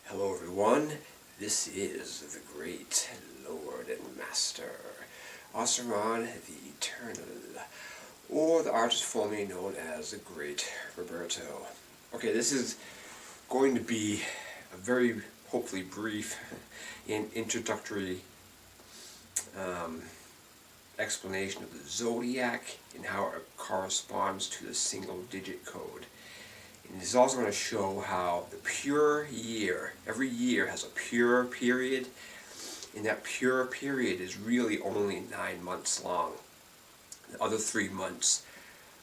Hello everyone, this is the great Lord and Master, Osiron the Eternal, or the artist formerly known as the Great Roberto. Okay, this is going to be a very, hopefully brief and introductory explanation of the Zodiac and how it corresponds to the single digit code. And it's also going to show how the pure year, every year has a pure period, and that pure period is really only 9 months long. The other 3 months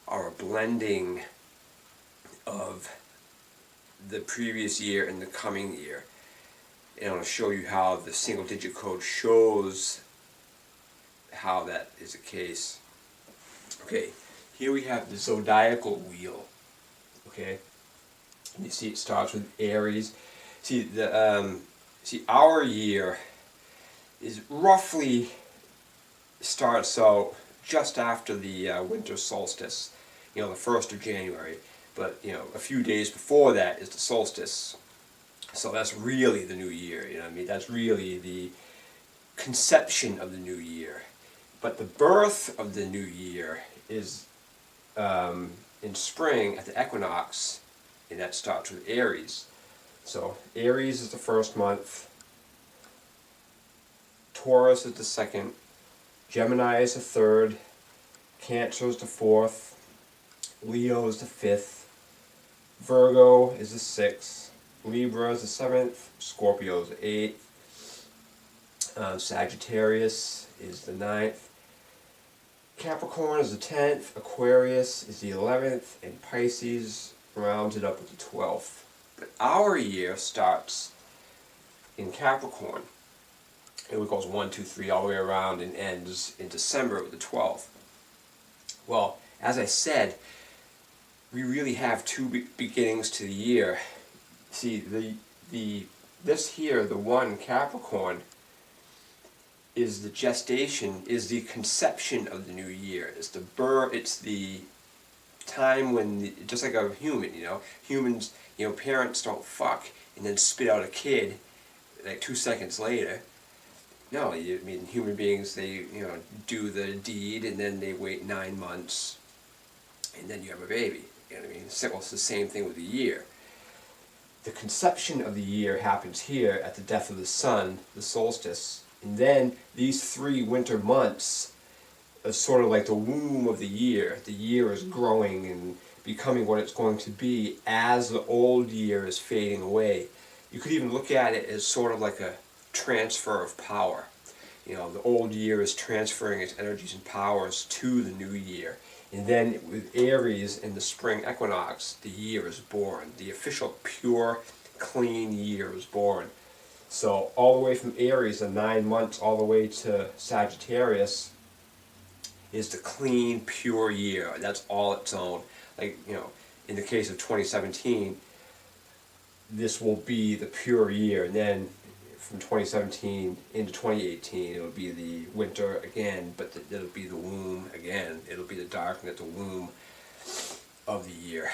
are a blending of the previous year and the coming year. And I'm going to show you how the single digit code shows how that is the case. Okay, here we have the zodiacal wheel. Okay. You see it starts with Aries. See our year is roughly starts out just after the winter solstice, the 1st of January. But a few days before that is the solstice. So that's really the new year, that's really the conception of the new year. But the birth of the new year is in spring at the equinox. And that starts with Aries. So Aries is the first month, Taurus is the second, Gemini is the third, Cancer is the fourth, Leo is the fifth, Virgo is the sixth, Libra is the seventh, Scorpio is the eighth, Sagittarius is the ninth, Capricorn is the 10th, Aquarius is the 11th, and Pisces rounds it up with the 12th. But our year starts in Capricorn. It goes 1, 2, 3 all the way around and ends in December with the 12th. Well, as I said, we really have two beginnings to the year. See, this here, the one Capricorn, is the gestation, is the conception of the new year. It's the birth. It's the time when, just like a human, humans, parents don't fuck and then spit out a kid like 2 seconds later. No, human beings, they, do the deed and then they wait 9 months and then you have a baby. It's the same thing with the year. The conception of the year happens here at the death of the sun, the solstice, and then these 3 winter months is sort of like the womb of the year. The year is growing and becoming what it's going to be as the old year is fading away. You could even look at it as sort of like a transfer of power. The old year is transferring its energies and powers to the new year. And then with Aries in the spring equinox, the year is born. The official pure, clean year is born. So all the way from Aries, the 9 months, all the way to Sagittarius, is the clean, pure year. That's all its own. Like, in the case of 2017, this will be the pure year. And then from 2017 into 2018, it'll be the winter again, but it'll be the womb again. It'll be the darkness at the womb of the year.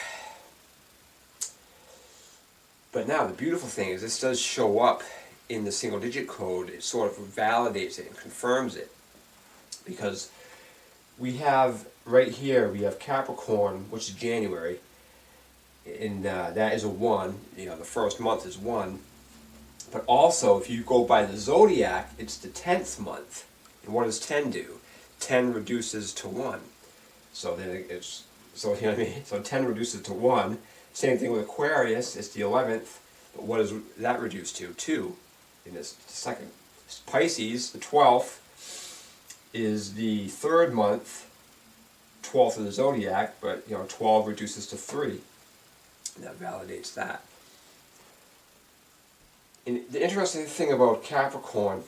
But now, the beautiful thing is this does show up in the single digit code. It sort of validates it and confirms it. Because we have, right here, we have Capricorn, which is January, and that is a 1, the first month is 1. But also, if you go by the Zodiac, it's the 10th month. And what does 10 do? 10 reduces to 1. So then it's, so 10 reduces to 1. Same thing with Aquarius, it's the 11th, but what does that reduce to? 2 in this second. Pisces, the 12th, is the 3rd month, 12th of the Zodiac, but 12 reduces to 3. And that validates that. And the interesting thing about Capricorn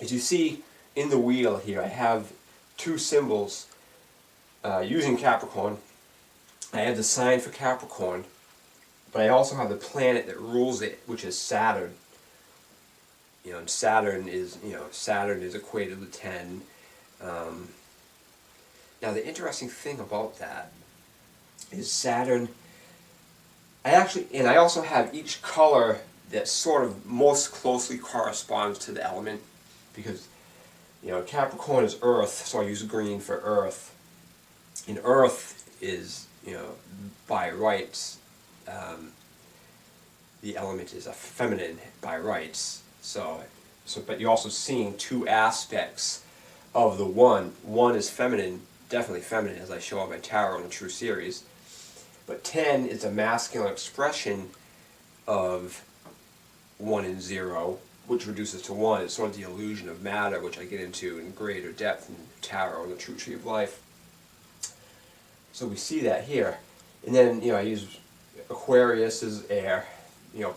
is you see in the wheel here, I have 2 symbols using Capricorn. I have the sign for Capricorn, but I also have the planet that rules it, which is Saturn. And Saturn is equated with 10. Now the interesting thing about that is Saturn. I also have each color that sort of most closely corresponds to the element, because Capricorn is Earth, so I use green for Earth. And Earth is, by rights, the element is a feminine by rights. So, but you're also seeing two aspects of the one. One is feminine, definitely feminine, as I show on my tarot in the True series. But 10 is a masculine expression of 1 and 0, which reduces to 1. It's sort of the illusion of matter, which I get into in greater depth in tarot and the True Tree of Life. So we see that here. And then, I use Aquarius as air,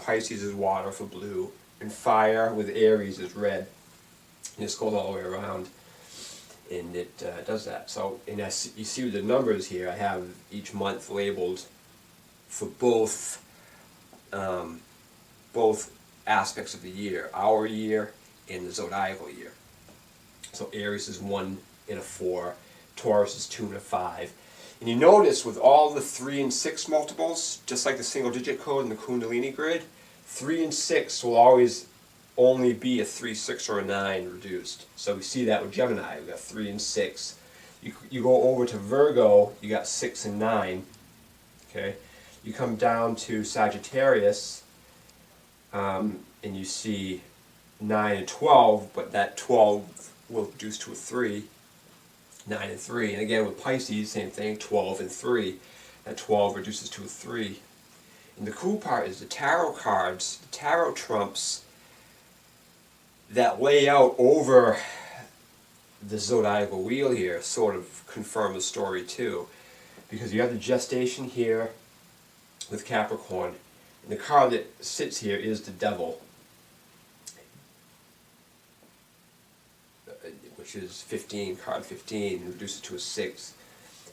Pisces is water for blue, and fire with Aries is red. And this goes all the way around, and it does that. So, and you see the numbers here, I have each month labeled for both aspects of the year, our year and the zodiacal year. So Aries is 1 and a 4, Taurus is 2 and a 5. And you notice with all the 3 and 6 multiples, just like the single digit code in the Kundalini grid, 3 and 6 will always only be a 3, 6, or a 9 reduced. So we see that with Gemini, we got 3 and 6. You go over to Virgo, you got 6 and 9. Okay, you come down to Sagittarius, and you see 9 and 12, but that 12 will reduce to a 3. 9 and 3, and again with Pisces, same thing, 12 and 3. That 12 reduces to a 3. And the cool part is the tarot cards, the tarot trumps that lay out over the zodiacal wheel here sort of confirm the story too. Because you have the gestation here with Capricorn, and the card that sits here is the Devil, which is 15, card 15, and reduces to a 6,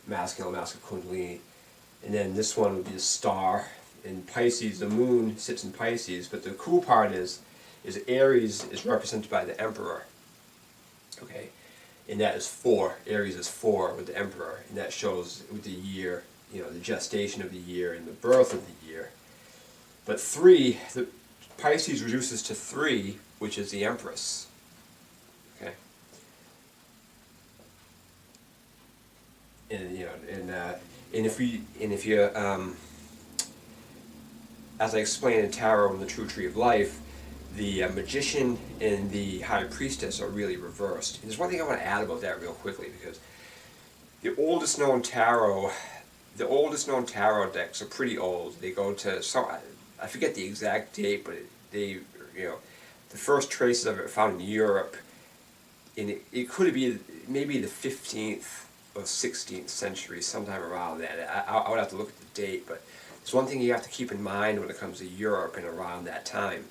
masculine Kundalini. And then this one would be the Star. In Pisces, the Moon sits in Pisces, but the cool part is Aries is represented by the Emperor. Okay, and that is 4. Aries is 4 with the Emperor, and that shows with the year, the gestation of the year and the birth of the year. But 3, the Pisces reduces to 3, which is the Empress. Okay. And if you as I explained in Tarot and the True Tree of Life, the Magician and the High Priestess are really reversed. And there's one thing I want to add about that real quickly, because the oldest known tarot decks are pretty old. They go to I forget the exact date, but the first traces of it are found in Europe, and it could be maybe the 15th or 16th century, sometime around that. I would have to look at the date, but there's one thing you have to keep in mind when it comes to Europe and around that time.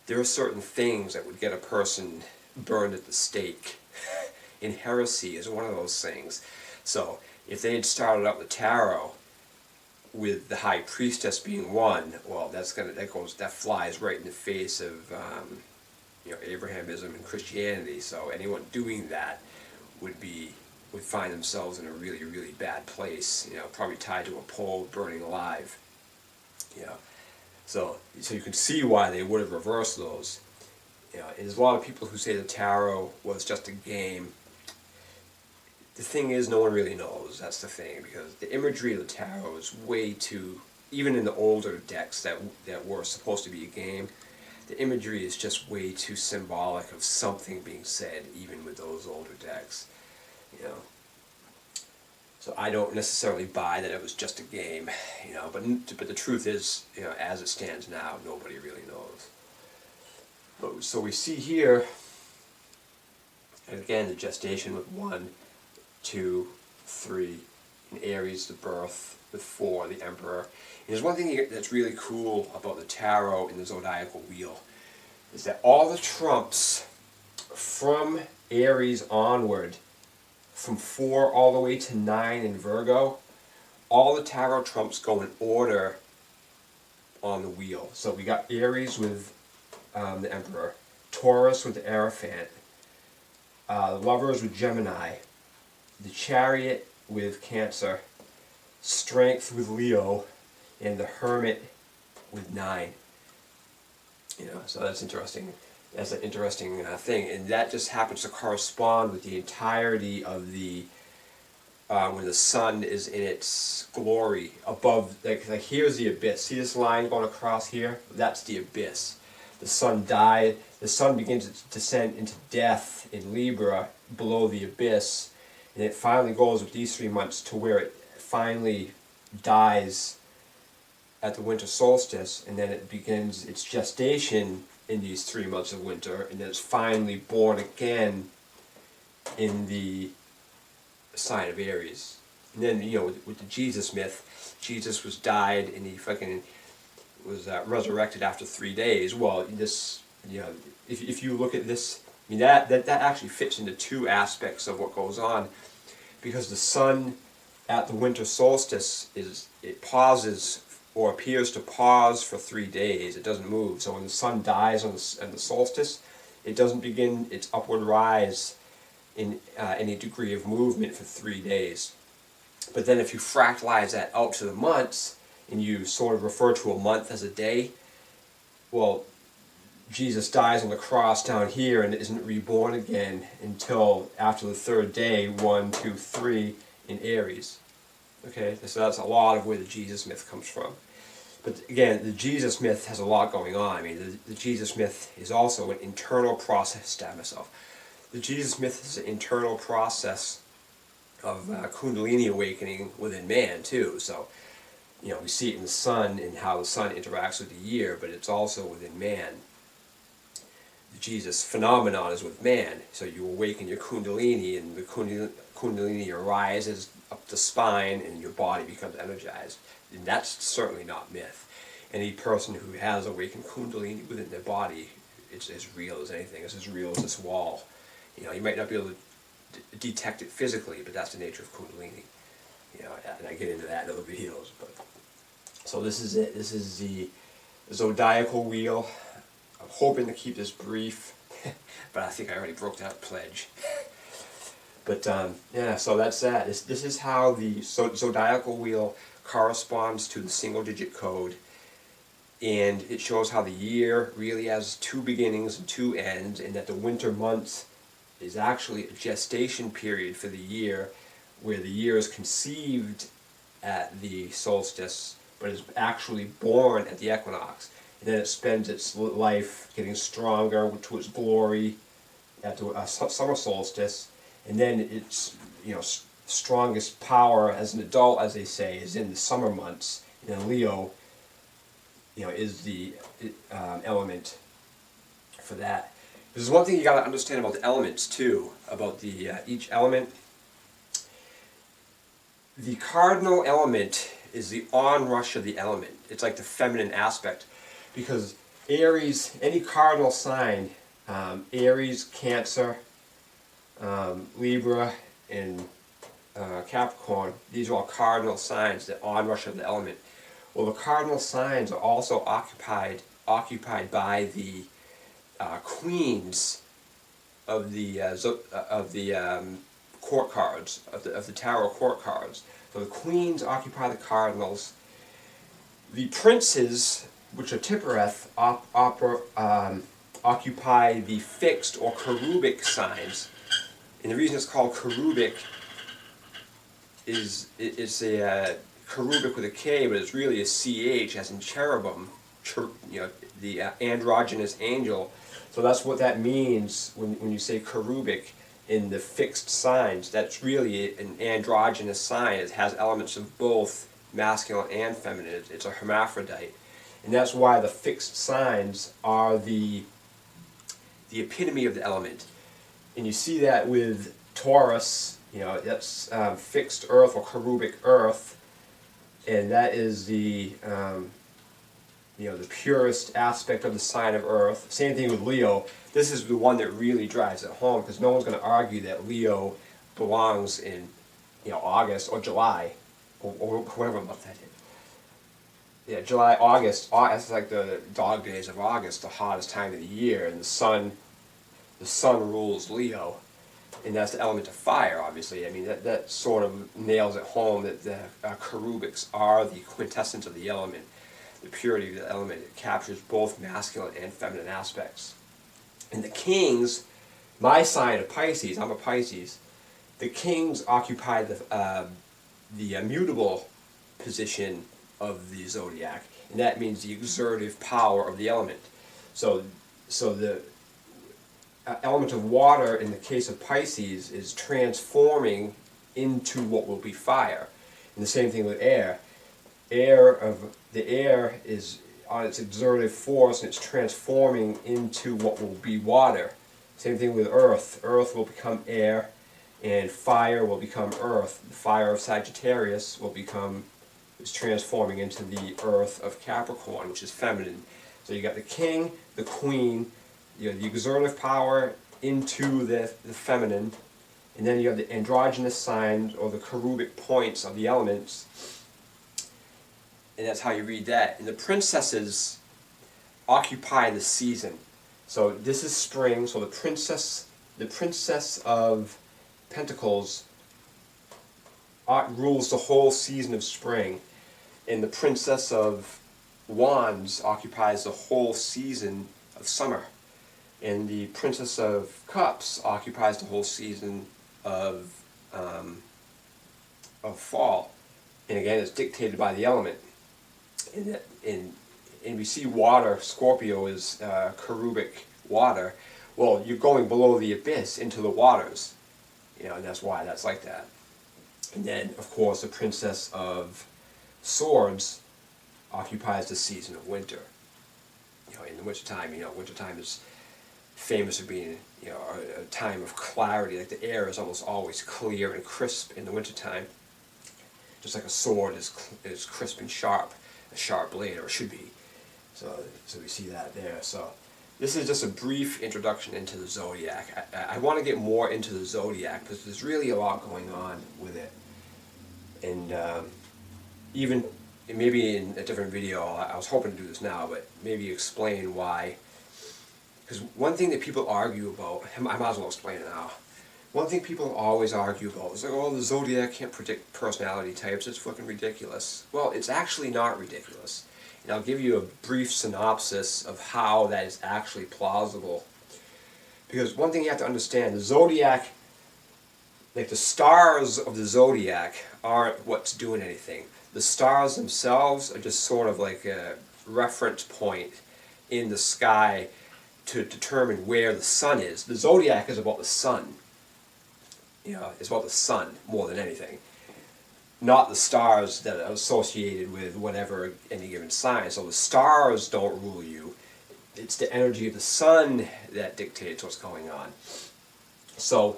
There are certain things that would get a person burned at the stake, and heresy is one of those things. So if they had started out the tarot with the High Priestess being 1, well, that flies right in the face of Abrahamism and Christianity. So anyone doing that would find themselves in a really, really bad place, probably tied to a pole, burning alive. So you can see why they would have reversed those. And there's a lot of people who say the tarot was just a game. The thing is, no one really knows. That's the thing, because the imagery of the tarot is way too, even in the older decks that were supposed to be a game, the imagery is just way too symbolic of something being said, even with those older decks. So I don't necessarily buy that it was just a game, but the truth is, as it stands now, nobody really knows. So we see here, and again, the gestation with 1, 2, 3, in Aries, the birth, with 4, the Emperor. And there's one thing that's really cool about the tarot and the zodiacal wheel, is that all the trumps from Aries onward, from 4 all the way to 9 in Virgo, all the tarot trumps go in order on the wheel. So we got Aries with the Emperor, Taurus with the Hierophant, Lovers with Gemini, the Chariot with Cancer, Strength with Leo, and the Hermit with 9. So that's interesting. That's an interesting thing, and that just happens to correspond with the entirety of the when the sun is in its glory above. Like here's the abyss. See this line going across here? That's the abyss. The sun died. The sun begins to descend into death in Libra below the abyss, and it finally goes with these 3 months to where it finally dies at the winter solstice, and then it begins its gestation in these 3 months of winter, and then it's finally born again in the sign of Aries. And then, with the Jesus myth, Jesus was died and he fucking was resurrected after 3 days. Well, this, if you look at this, I mean, that actually fits into 2 aspects of what goes on, because the sun at the winter solstice it pauses, or appears to pause for 3 days. It doesn't move. So when the sun dies on the solstice, it doesn't begin its upward rise in any degree of movement for 3 days. But then if you fractalize that out to the months, and you sort of refer to a month as a day, well, Jesus dies on the cross down here and isn't reborn again until after the 3rd day, 1, 2, 3, in Aries. Okay, so that's a lot of where the Jesus myth comes from. But again, the Jesus myth has a lot going on. I mean, the Jesus myth is also an internal process. Stab myself. The Jesus myth is an internal process of Kundalini awakening within man too. So, we see it in the sun and how the sun interacts with the year, but it's also within man. The Jesus phenomenon is with man. So you awaken your Kundalini, and the Kundalini arises up the spine, and your body becomes energized. And that's certainly not myth. Any person who has awakened Kundalini within their body, it's as real as anything. It's as real as this wall. You might not be able to detect it physically, but that's the nature of Kundalini. And I get into that in other videos. But so this is it. This is the zodiacal wheel. I'm hoping to keep this brief, but I think I already broke that pledge. But yeah, so that's that. This is how the zodiacal wheel corresponds to the single-digit code, and it shows how the year really has 2 beginnings and 2 ends, and that the winter months is actually a gestation period for the year, where the year is conceived at the solstice, but is actually born at the equinox. And then it spends its life getting stronger to its glory at the summer solstice, and then its strongest power as an adult, as they say, is in the summer months. And then Leo, is the element for that. There's one thing you got to understand about the elements too, about the each element. The cardinal element is the onrush of the element. It's like the feminine aspect, because Aries, any cardinal sign, Aries, Cancer, Libra, and Capricorn, these are all cardinal signs, the onrush of the element. Well, the cardinal signs are also occupied by the queens of the court cards, of the tarot court cards. So the queens occupy the cardinals. The princes, which are Tippereth, occupy the fixed or cherubic signs. And the reason it's called cherubic is it's a cherubic with a K, but it's really a CH, as in cherubim, the androgynous angel. So that's what that means when you say cherubic in the fixed signs. That's really an androgynous sign. It has elements of both masculine and feminine. It's a hermaphrodite. And that's why the fixed signs are the epitome of the element. And you see that with Taurus, that's fixed earth or cherubic earth, and that is the the purest aspect of the sign of earth. Same thing with Leo. This is the one that really drives it home, because no one's going to argue that Leo belongs in August or July or whatever month that is. Yeah, July, August. That's like the dog days of August, the hottest time of the year, and the sun rules Leo, and that's the element of fire, obviously. I mean, that sort of nails it home that the cherubics are the quintessence of the element. the purity of the element. It captures both masculine and feminine aspects. And the kings, my sign of Pisces, I'm a Pisces, the kings occupy the mutable position of the zodiac, and that means the exertive power of the element. So the element of water in the case of Pisces is transforming into what will be fire. And the same thing with air. The air is on its exertive force and it's transforming into what will be water. Same thing with earth. Earth will become air and fire will become earth. The fire of Sagittarius is transforming into the earth of Capricorn, which is feminine. So you got the king, the queen, you know, the exertive power into the feminine, and then you have the androgynous signs or the cherubic points of the elements, and that's how you read that. And the princesses occupy the season. So this is spring. So the princess of Pentacles rules the whole season of spring, and the Princess of Wands occupies the whole season of summer, and the Princess of Cups occupies the whole season of fall. And again, it's dictated by the element. And we see water. Scorpio is cherubic water. Well, you're going below the abyss into the waters, you know, and that's why that's like that. And then, of course, the Princess of Swords occupies the season of winter. You know, in the wintertime, you know, wintertime is famous for being, you know, a time of clarity. Like the air is almost always clear and crisp in the wintertime. Just like a sword is crisp and sharp, a sharp blade, or should be. So we see that there. So this is just a brief introduction into the Zodiac. I want to get more into the Zodiac because there's really a lot going on with it. And even maybe in a different video, I was hoping to do this now, but maybe explain why. Because one thing that people argue about, I might as well explain it now. One thing people always argue about is like, oh, the Zodiac can't predict personality types, it's fucking ridiculous. Well, it's actually not ridiculous. And I'll give you a brief synopsis of how that is actually plausible. Because one thing you have to understand, the Zodiac, like the stars of the Zodiac aren't what's doing anything. The stars themselves are just sort of like a reference point in the sky to determine where the sun is. The Zodiac is about the sun. You know, it's about the sun more than anything. Not the stars that are associated with whatever any given sign. So the stars don't rule you. It's the energy of the sun that dictates what's going on. So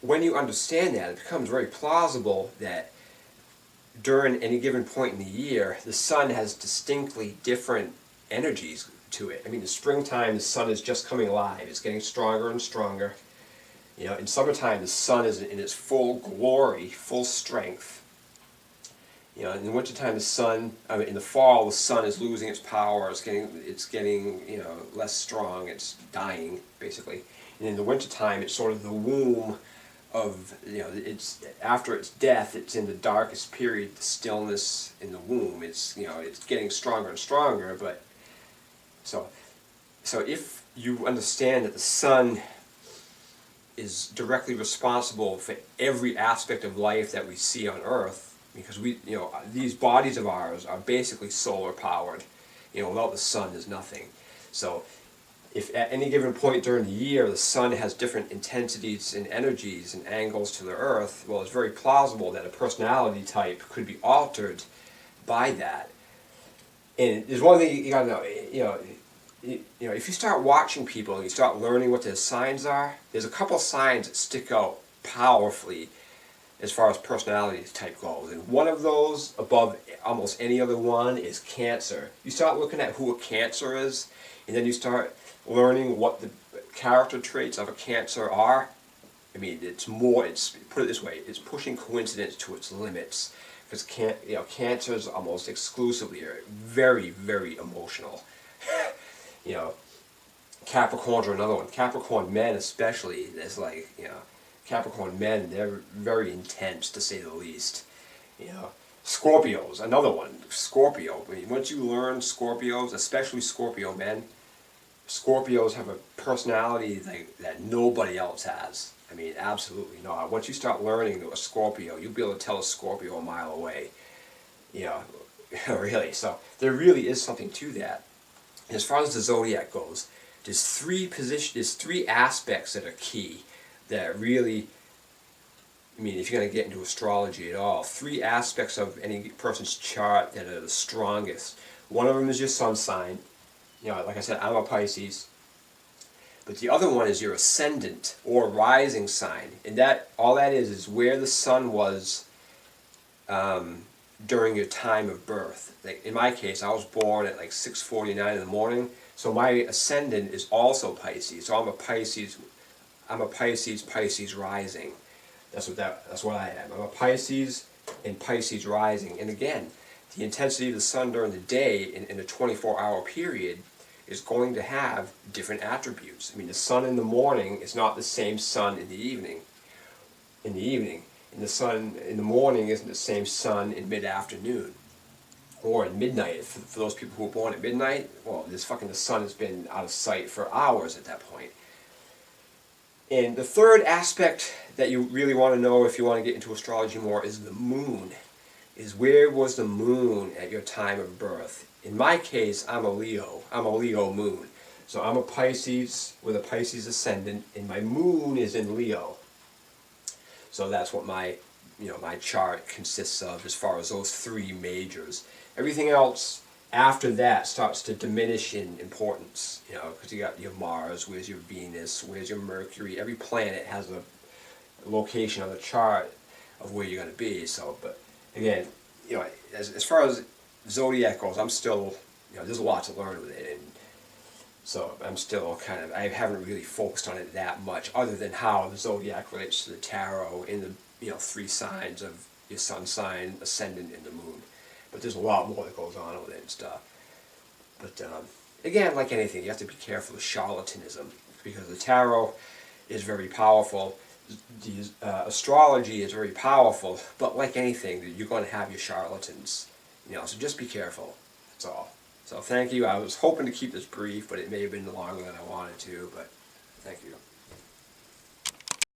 when you understand that, it becomes very plausible that during any given point in the year, the sun has distinctly different energies to it. I mean, in springtime, the sun is just coming alive. It's getting stronger and stronger. You know, in summertime, the sun is in its full glory, full strength. You know, in the wintertime, in the fall, the sun is losing its power. It's getting, you know, less strong. It's dying, basically. And in the wintertime, it's sort of the womb of, you know, it's after its death, it's in the darkest period, the stillness in the womb. It's, you know, it's getting stronger and stronger. But so if you understand that the sun is directly responsible for every aspect of life that we see on Earth, because these bodies of ours are basically solar powered. You know, without the sun, there's nothing. So if at any given point during the year the sun has different intensities and energies and angles to the Earth, well, it's very plausible that a personality type could be altered by that. And there's one thing you gotta know, if you start watching people and you start learning what their signs are, there's a couple signs that stick out powerfully as far as personality type goes. And one of those, above almost any other one, is Cancer. You start looking at who a Cancer is, and then you start learning what the character traits of a Cancer are. I mean, put it this way, it's pushing coincidence to its limits. Because Cancers almost exclusively are very, very emotional. You know, Capricorns are another one. Capricorn men especially, there's Capricorn men, they're very intense to say the least. You know, Scorpios, another one. Scorpio. I mean, once you learn Scorpios, especially Scorpio men, Scorpios have a personality that nobody else has. I mean, absolutely not. Once you start learning a Scorpio, you'll be able to tell a Scorpio a mile away. You know, really. So there really is something to that. As far as the zodiac goes, there's three aspects that are key that really, I mean, if you're going to get into astrology at all, three aspects of any person's chart that are the strongest. One of them is your sun sign. You know, like I said, I'm a Pisces. But the other one is your ascendant or rising sign. And that all that is where the sun was during your time of birth. Like in my case, I was born at like 6:49 in the morning. So my ascendant is also Pisces. So I'm a Pisces rising. That's what I am. I'm a Pisces and Pisces rising. And again, the intensity of the sun during the day in a 24-hour period is going to have different attributes. I mean, the sun in the morning is not the same sun in the evening. And the sun in the morning isn't the same sun in mid-afternoon or at midnight. For those people who were born at midnight, well, the sun has been out of sight for hours at that point. And the third aspect that you really want to know if you want to get into astrology more is the moon. Is where was the moon at your time of birth? In my case, I'm a Leo. I'm a Leo moon. So I'm a Pisces with a Pisces ascendant, and my moon is in Leo. So that's what my chart consists of as far as those three majors. Everything else after that starts to diminish in importance, because you got your Mars, where's your Venus, where's your Mercury. Every planet has a location on the chart of where you're going to be. So, but again, as far as zodiac goes, I'm still, there's a lot to learn with it, and so I'm still I haven't really focused on it that much, other than how the zodiac relates to the tarot in the three signs of your sun sign, ascendant, and the moon. But there's a lot more that goes on with it and stuff. But again, like anything, you have to be careful of charlatanism, because the tarot is very powerful. The astrology is very powerful, but like anything, you're going to have your charlatans. So just be careful. That's all. So thank you. I was hoping to keep this brief, but it may have been longer than I wanted to. But thank you.